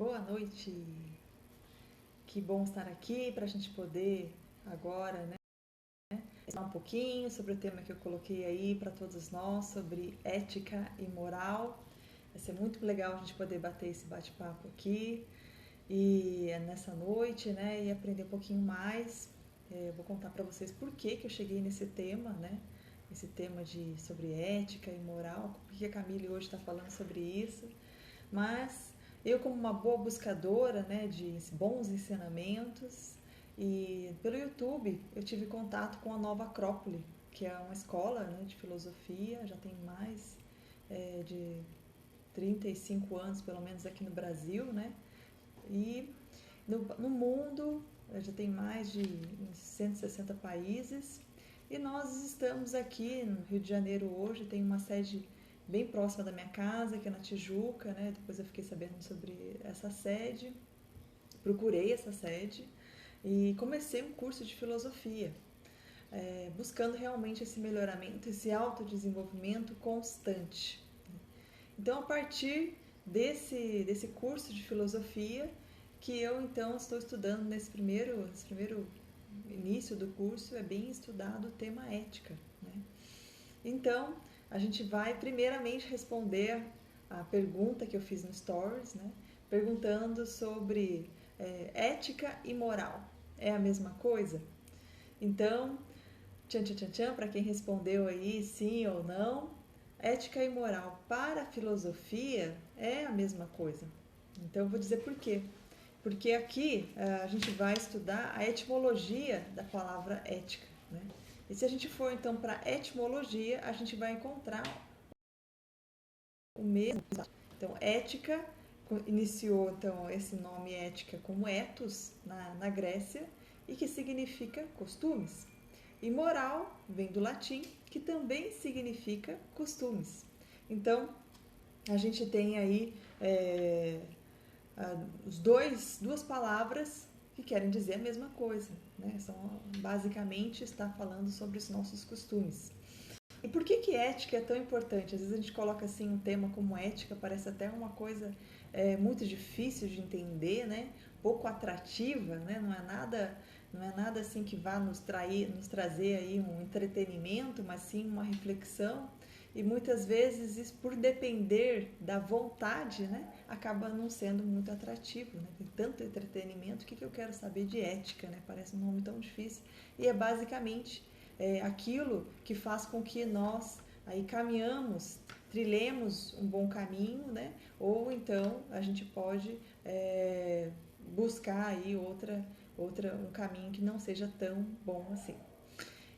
Boa noite. Que bom estar aqui para a gente poder agora, né, falar um pouquinho sobre o tema que eu coloquei aí para todos nós, sobre ética e moral. Vai ser muito legal a gente poder bater esse bate-papo aqui e nessa noite, né, e aprender um pouquinho mais. Eu vou contar para vocês por que eu cheguei nesse tema, né, esse tema sobre ética e moral, por que a Camille hoje está falando sobre isso. Mas eu, como uma boa buscadora, né, de bons ensinamentos, e pelo YouTube eu tive contato com a Nova Acrópole, que é uma escola, né, de filosofia, já tem mais de 35 anos, pelo menos aqui no Brasil, né? E no mundo já tem mais de 160 países. E nós estamos aqui no Rio de Janeiro hoje, tem uma sede bem próxima da minha casa, que é na Tijuca, né? Depois eu fiquei sabendo sobre essa sede, procurei essa sede e comecei um curso de filosofia, buscando realmente esse melhoramento, esse autodesenvolvimento constante. Então, a partir desse curso de filosofia, que eu então estou estudando nesse primeiro início do curso, é bem estudado o tema ética, né? Então, a gente vai primeiramente responder a pergunta que eu fiz no Stories, né? Perguntando sobre ética e moral. É a mesma coisa? Então, tchan, tchan, tchan, tchan, para quem respondeu aí sim ou não, ética e moral para a filosofia é a mesma coisa. Então, eu vou dizer por quê. Porque aqui a gente vai estudar a etimologia da palavra ética, né? E se a gente for então para a etimologia, a gente vai encontrar o mesmo. Então, ética iniciou então esse nome ética como ethos na Grécia e que significa costumes. E moral vem do latim, que também significa costumes. Então, a gente tem aí duas palavras que querem dizer a mesma coisa, né? Basicamente está falando sobre os nossos costumes. E por que ética é tão importante? Às vezes a gente coloca assim um tema como ética, parece até uma coisa muito difícil de entender, né? Pouco atrativa, né? Não é nada assim que vá nos trazer aí um entretenimento, mas sim uma reflexão. E muitas vezes isso, por depender da vontade, né, acaba não sendo muito atrativo, né? Tem tanto entretenimento, o que eu quero saber de ética, né? Parece um nome tão difícil. E é basicamente aquilo que faz com que nós aí caminhamos, trilhemos um bom caminho, né? Ou então a gente pode buscar aí um caminho que não seja tão bom assim.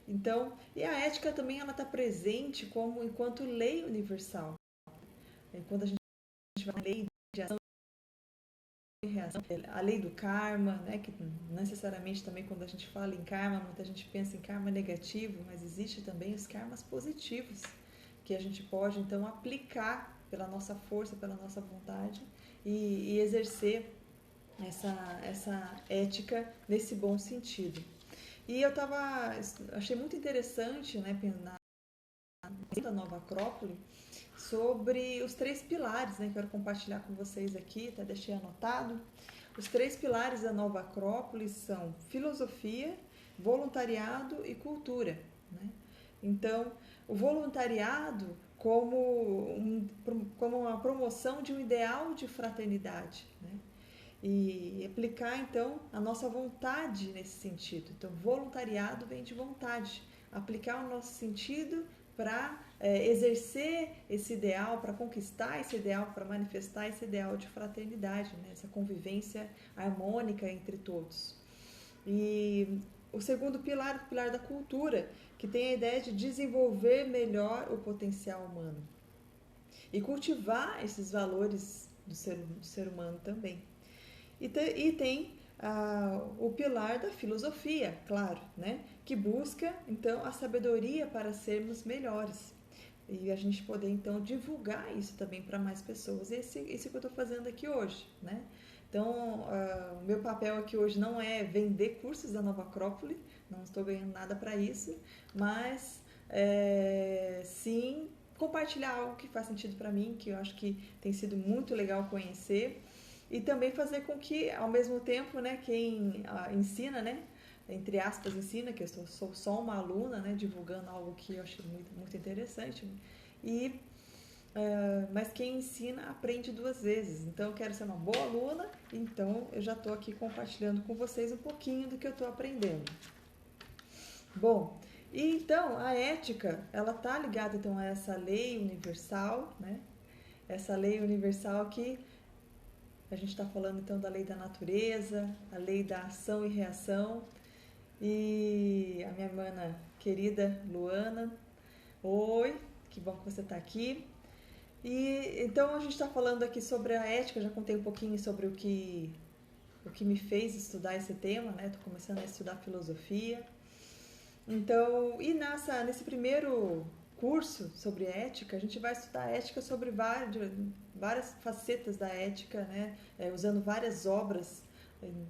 Então, e a ética também ela está presente como enquanto lei universal. Quando a gente vai à lei de ação e reação, a lei do karma, né, que necessariamente também quando a gente fala em karma, muita gente pensa em karma negativo, mas existe também os karmas positivos, que a gente pode então aplicar pela nossa força, pela nossa vontade e exercer essa ética nesse bom sentido. E achei muito interessante, né, da Nova Acrópole, sobre os 3 pilares, né, que eu quero compartilhar com vocês aqui, até deixei anotado. Os 3 pilares da Nova Acrópole são filosofia, voluntariado e cultura, né? Então, o voluntariado como uma promoção de um ideal de fraternidade, né? E aplicar então a nossa vontade nesse sentido. Então, voluntariado vem de vontade, aplicar o nosso sentido para exercer esse ideal, para conquistar esse ideal, para manifestar esse ideal de fraternidade, né? Essa convivência harmônica entre todos. E o segundo pilar, o pilar da cultura, que tem a ideia de desenvolver melhor o potencial humano e cultivar esses valores do ser humano também. E tem o pilar da filosofia, claro, né? Que busca então a sabedoria para sermos melhores. E a gente poder então divulgar isso também para mais pessoas. Esse que eu estou fazendo aqui hoje, né? Então, o meu papel aqui hoje não é vender cursos da Nova Acrópole, não estou ganhando nada para isso, mas sim compartilhar algo que faz sentido para mim, que eu acho que tem sido muito legal conhecer e também fazer com que, ao mesmo tempo, né, quem ensina, né, entre aspas, ensina, que eu sou só uma aluna, né, divulgando algo que eu achei muito interessante, e, mas quem ensina aprende duas vezes. Então, eu quero ser uma boa aluna, então eu já estou aqui compartilhando com vocês um pouquinho do que eu estou aprendendo. Bom, e então a ética, ela está ligada então a essa lei universal, né? Essa lei universal que a gente está falando então da lei da natureza, a lei da ação e reação. E a minha irmã querida Luana, oi, que bom que você está aqui. E então a gente está falando aqui sobre a ética, já contei um pouquinho sobre o que me fez estudar esse tema, né? Estou começando a estudar filosofia. Então, e nesse primeiro curso sobre ética, a gente vai estudar ética sobre várias facetas da ética, né? Usando várias obras,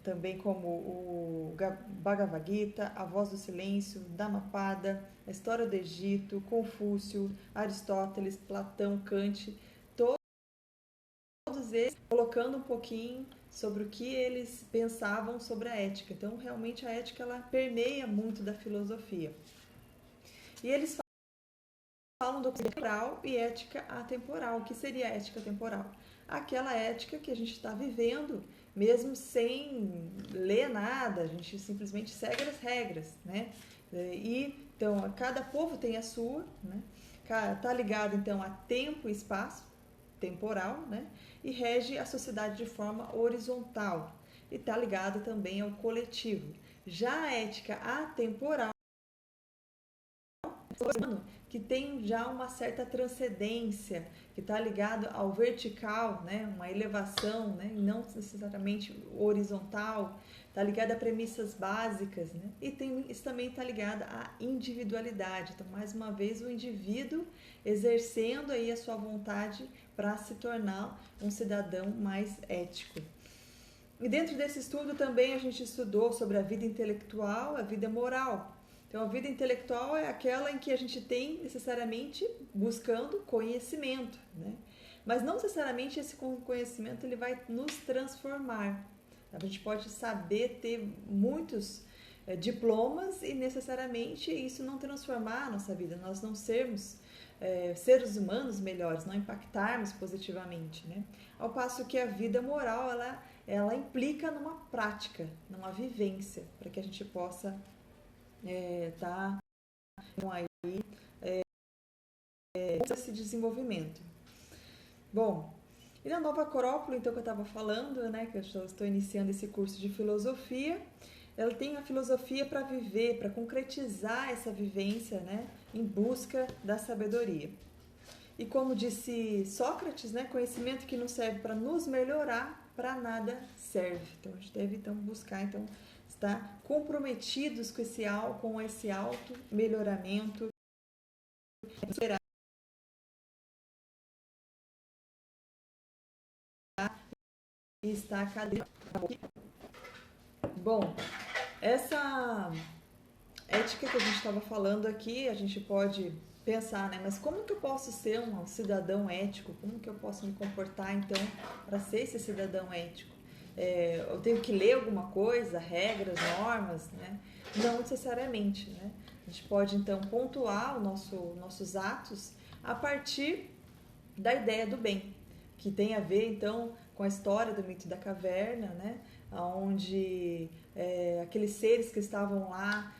também como o Bhagavad Gita, A Voz do Silêncio, Dhammapada, a História do Egito, Confúcio, Aristóteles, Platão, Kant, todos eles colocando um pouquinho sobre o que eles pensavam sobre a ética. Então, realmente a ética ela permeia muito da filosofia. E eles falam do temporal e ética atemporal. O que seria ética temporal? Aquela ética que a gente está vivendo, mesmo sem ler nada, a gente simplesmente segue as regras, né? E então cada povo tem a sua, né? Tá ligado então a tempo e espaço temporal, né? E rege a sociedade de forma horizontal e está ligado também ao coletivo. Já a ética atemporal, que tem já uma certa transcendência, que está ligado ao vertical, né? Uma elevação, né? E não necessariamente horizontal, está ligado a premissas básicas, né? E isso também está ligado à individualidade. Então, mais uma vez, o indivíduo exercendo aí a sua vontade para se tornar um cidadão mais ético. E dentro desse estudo também a gente estudou sobre a vida intelectual, a vida moral. Então, a vida intelectual é aquela em que a gente tem necessariamente buscando conhecimento, né? Mas não necessariamente esse conhecimento ele vai nos transformar. A gente pode saber ter muitos diplomas e necessariamente isso não transformar a nossa vida, nós não sermos seres humanos melhores, não impactarmos positivamente, né? Ao passo que a vida moral ela implica numa prática, numa vivência, para que a gente possa estar aí esse desenvolvimento. Bom, e na Nova Acrópole, então, que eu estava falando, né, que eu estou iniciando esse curso de filosofia, ela tem a filosofia para viver, para concretizar essa vivência, né, em busca da sabedoria. E como disse Sócrates, né, conhecimento que não serve para nos melhorar, para nada serve. Então, a gente deve buscar estar comprometidos com esse auto melhoramento, e estar cada vez. Bom, essa ética que a gente estava falando aqui, a gente pode pensar, né? Mas como que eu posso ser um cidadão ético? Como que eu posso me comportar, então, para ser esse cidadão ético? Eu tenho que ler alguma coisa, regras, normas, né? Não necessariamente, né? A gente pode, então, pontuar nossos atos a partir da ideia do bem, que tem a ver, então, com a história do mito da caverna, né? Onde aqueles seres que estavam lá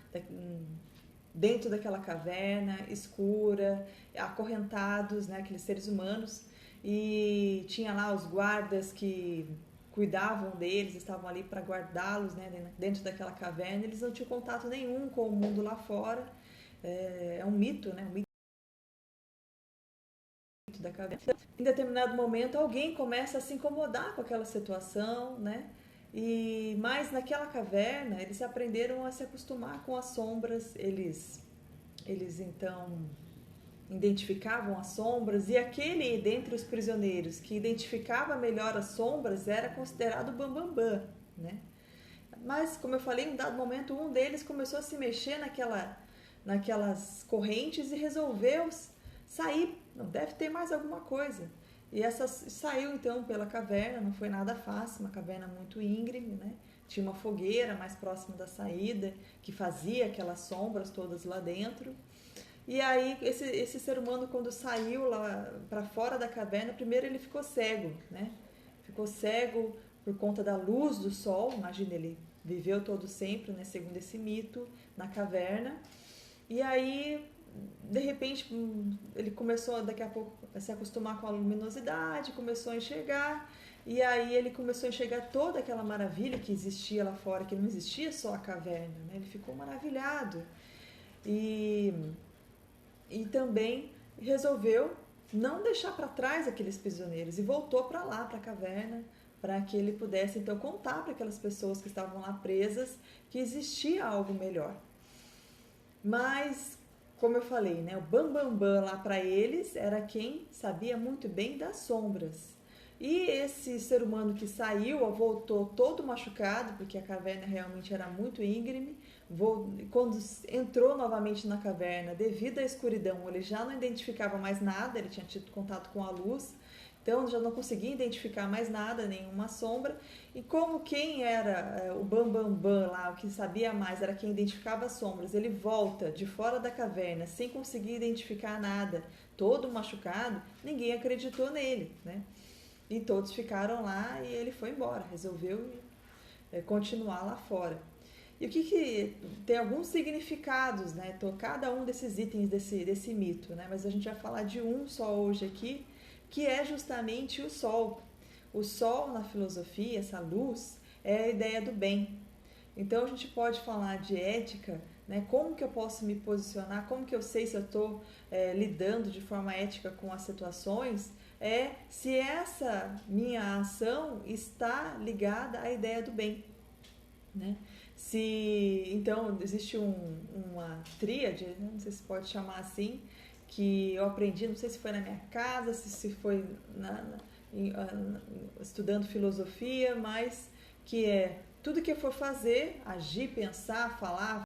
dentro daquela caverna escura, acorrentados, né? Aqueles seres humanos, e tinha lá os guardas que cuidavam deles, estavam ali para guardá-los, né? Dentro daquela caverna, eles não tinham contato nenhum com o mundo lá fora. É um mito, né? Um mito da caverna. Em determinado momento, alguém começa a se incomodar com aquela situação, né? Mas naquela caverna, eles aprenderam a se acostumar com as sombras, eles então identificavam as sombras, e aquele dentre os prisioneiros que identificava melhor as sombras era considerado bambambam, né? Mas, como eu falei, em um dado momento, um deles começou a se mexer naquelas correntes e resolveu sair. Não deve ter mais alguma coisa. E essa saiu então pela caverna, não foi nada fácil, uma caverna muito íngreme, né? Tinha uma fogueira mais próxima da saída que fazia aquelas sombras todas lá dentro. E aí esse ser humano quando saiu lá para fora da caverna, primeiro ele ficou cego, né? Ficou cego por conta da luz do sol. Imagina, ele viveu todo sempre, né? Segundo esse mito, na caverna. E aí de repente ele começou daqui a pouco a se acostumar com a luminosidade, começou a enxergar, e aí ele começou a enxergar toda aquela maravilha que existia lá fora, que não existia só a caverna, né? Ele ficou maravilhado e, e também resolveu não deixar para trás aqueles prisioneiros e voltou para lá, para a caverna, para que ele pudesse então contar para aquelas pessoas que estavam lá presas que existia algo melhor. Mas, como eu falei, né, o Bambambam Bam Bam lá para eles era quem sabia muito bem das sombras. E esse ser humano que saiu, voltou todo machucado, porque a caverna realmente era muito íngreme. Quando entrou novamente na caverna, devido à escuridão, ele já não identificava mais nada, ele tinha tido contato com a luz, então já não conseguia identificar mais nada, nenhuma sombra. E como quem era o Bambambam Bam Bam lá, o que sabia mais, era quem identificava as sombras, ele volta de fora da caverna sem conseguir identificar nada, todo machucado, ninguém acreditou nele, né? E todos ficaram lá e ele foi embora, resolveu continuar lá fora. E o que tem alguns significados, né? Cada um desses itens desse mito, né? Mas a gente vai falar de um só hoje aqui, que é justamente o sol. O sol na filosofia, essa luz, é a ideia do bem. Então a gente pode falar de ética, né? Como que eu posso me posicionar, como que eu sei se eu estou lidando de forma ética com as situações, se essa minha ação está ligada à ideia do bem, né? Se então existe uma tríade, né? Não sei se pode chamar assim, que eu aprendi, não sei se foi na minha casa, se foi estudando filosofia, mas que é tudo que eu for fazer, agir, pensar, falar,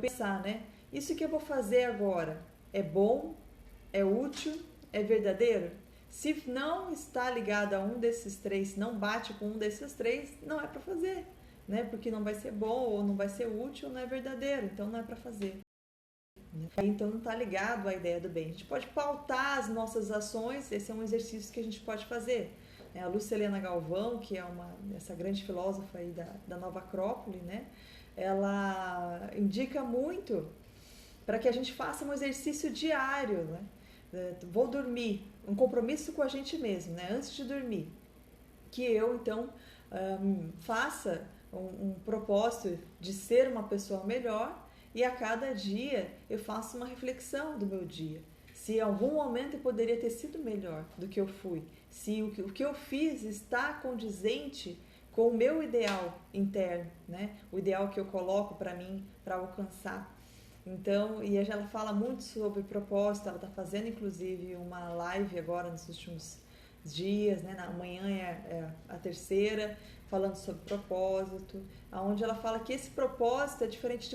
pensar, né? Isso que eu vou fazer agora é bom, é útil, é verdadeiro? Se não está ligado a um desses três, se não bate com um desses três, não é para fazer, né? Porque não vai ser bom, ou não vai ser útil, ou não é verdadeiro, então não é para fazer. Então não está ligado à ideia do bem. A gente pode pautar as nossas ações, esse é um exercício que a gente pode fazer. A Lúcia Helena Galvão, que é essa grande filósofa aí da Nova Acrópole, né? Ela indica muito para que a gente faça um exercício diário, né? Vou dormir, um compromisso com a gente mesmo, né? Antes de dormir, que eu então faça um propósito de ser uma pessoa melhor e a cada dia eu faço uma reflexão do meu dia. Se em algum momento eu poderia ter sido melhor do que eu fui, se o que eu fiz está condizente com o meu ideal interno, né? O ideal que eu coloco para mim, para alcançar. Então, e ela fala muito sobre propósito, ela está fazendo inclusive uma live agora nos últimos dias, né? Amanhã é a terceira, falando sobre propósito, onde ela fala que esse propósito é diferente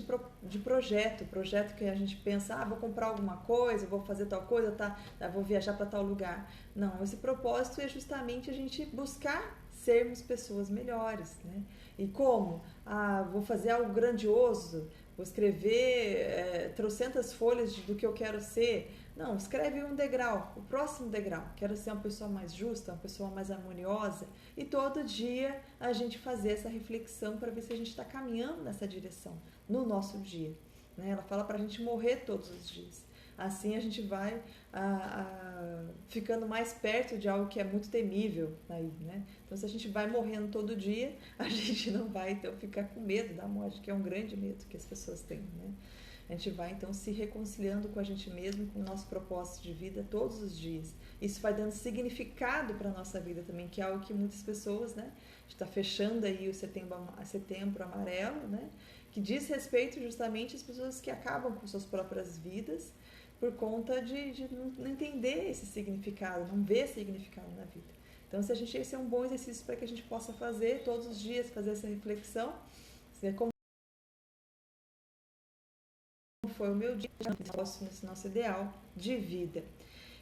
de projeto que a gente pensa, vou comprar alguma coisa, vou fazer tal coisa, vou viajar para tal lugar. Não, esse propósito é justamente a gente buscar sermos pessoas melhores, né? E como? Vou fazer algo grandioso, vou escrever trocentas folhas do que eu quero ser. Não, escreve um degrau, o próximo degrau. Quero ser uma pessoa mais justa, uma pessoa mais harmoniosa. E todo dia a gente fazer essa reflexão para ver se a gente está caminhando nessa direção no nosso dia. Né? Ela fala para a gente morrer todos os dias. Assim a gente vai ficando mais perto de algo que é muito temível aí, né? Então se a gente vai morrendo todo dia, a gente não vai então ficar com medo da morte, que é um grande medo que as pessoas têm, né? A gente vai então se reconciliando com a gente mesmo, com o nosso propósito de vida todos os dias. Isso vai dando significado para a nossa vida também, que é algo que muitas pessoas, né? A gente está fechando aí o setembro amarelo, né? Que diz respeito justamente às pessoas que acabam com suas próprias vidas por conta de não entender esse significado, não ver significado na vida. Então, esse é um bom exercício para que a gente possa fazer todos os dias, fazer essa reflexão, como foi o meu dia, nesse nosso ideal de vida.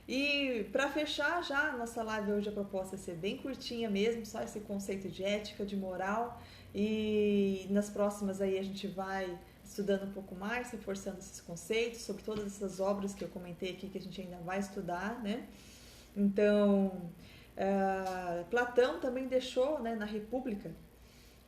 E para fechar já, a nossa live hoje a proposta é ser bem curtinha mesmo, só esse conceito de ética, de moral. E nas próximas aí a gente vai estudando um pouco mais, reforçando esses conceitos, sobre todas essas obras que eu comentei aqui que a gente ainda vai estudar, né? Então, Platão também deixou, né, na República,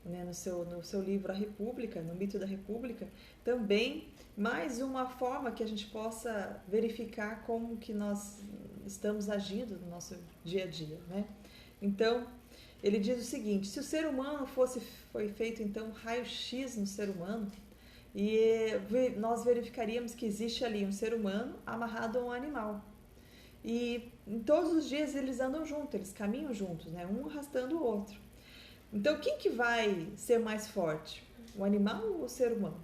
né, no seu livro A República, no Mito da República, também mais uma forma que a gente possa verificar como que nós estamos agindo no nosso dia a dia, né? Então, ele diz o seguinte: se o ser humano foi feito então raio-x no ser humano, e nós verificaríamos que existe ali um ser humano amarrado a um animal. E em todos os dias eles andam juntos, eles caminham juntos, né? Um arrastando o outro. Então, quem que vai ser mais forte? O animal ou o ser humano?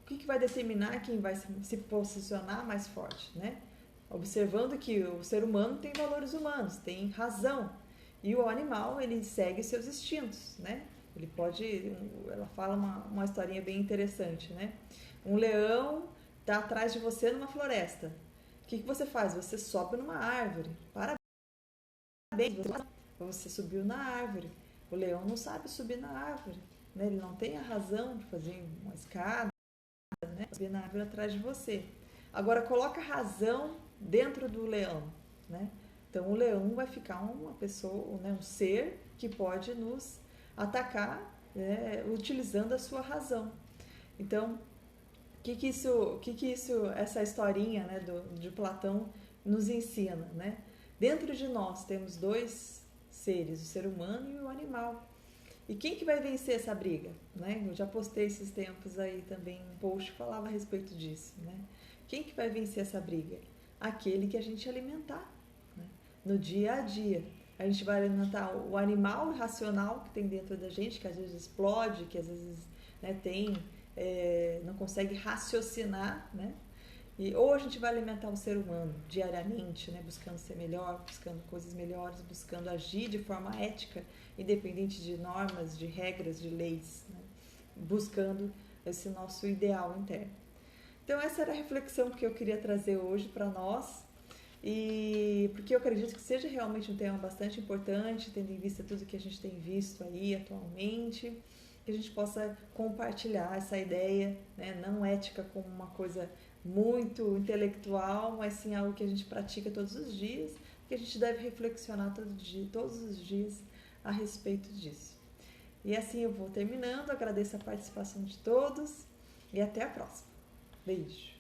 O que vai determinar quem vai se posicionar mais forte, né? Observando que o ser humano tem valores humanos, tem razão, e o animal ele segue seus instintos, né? Ele pode, ela fala uma historinha bem interessante, né? Um leão está atrás de você numa floresta. O que você faz? Você sobe numa árvore. Parabéns, você subiu na árvore. O leão não sabe subir na árvore, né? Ele não tem a razão de fazer uma escada, né? Subir na árvore atrás de você. Agora coloca a razão dentro do leão, né? Então o leão vai ficar uma pessoa, né? Um ser que pode nos atacar, né? Utilizando a sua razão. Então, essa historinha, né, de Platão nos ensina, né? Dentro de nós temos dois seres, o ser humano e o animal. E quem que vai vencer essa briga? Né? Eu já postei esses tempos aí também um post que falava a respeito disso. Né? Quem que vai vencer essa briga? Aquele que a gente alimentar. Né? No dia a dia. A gente vai alimentar o animal irracional que tem dentro da gente, que às vezes explode, que às vezes, né, não consegue raciocinar, né? Ou a gente vai alimentar o ser humano diariamente, né? Buscando ser melhor, buscando coisas melhores, buscando agir de forma ética, independente de normas, de regras, de leis, né? Buscando esse nosso ideal interno. Então essa era a reflexão que eu queria trazer hoje para nós, e porque eu acredito que seja realmente um tema bastante importante, tendo em vista tudo que a gente tem visto aí atualmente, que a gente possa compartilhar essa ideia, né, não ética como uma coisa muito intelectual, mas sim algo que a gente pratica todos os dias, que a gente deve reflexionar todos os dias a respeito disso. E assim eu vou terminando, agradeço a participação de todos e até a próxima. Beijo!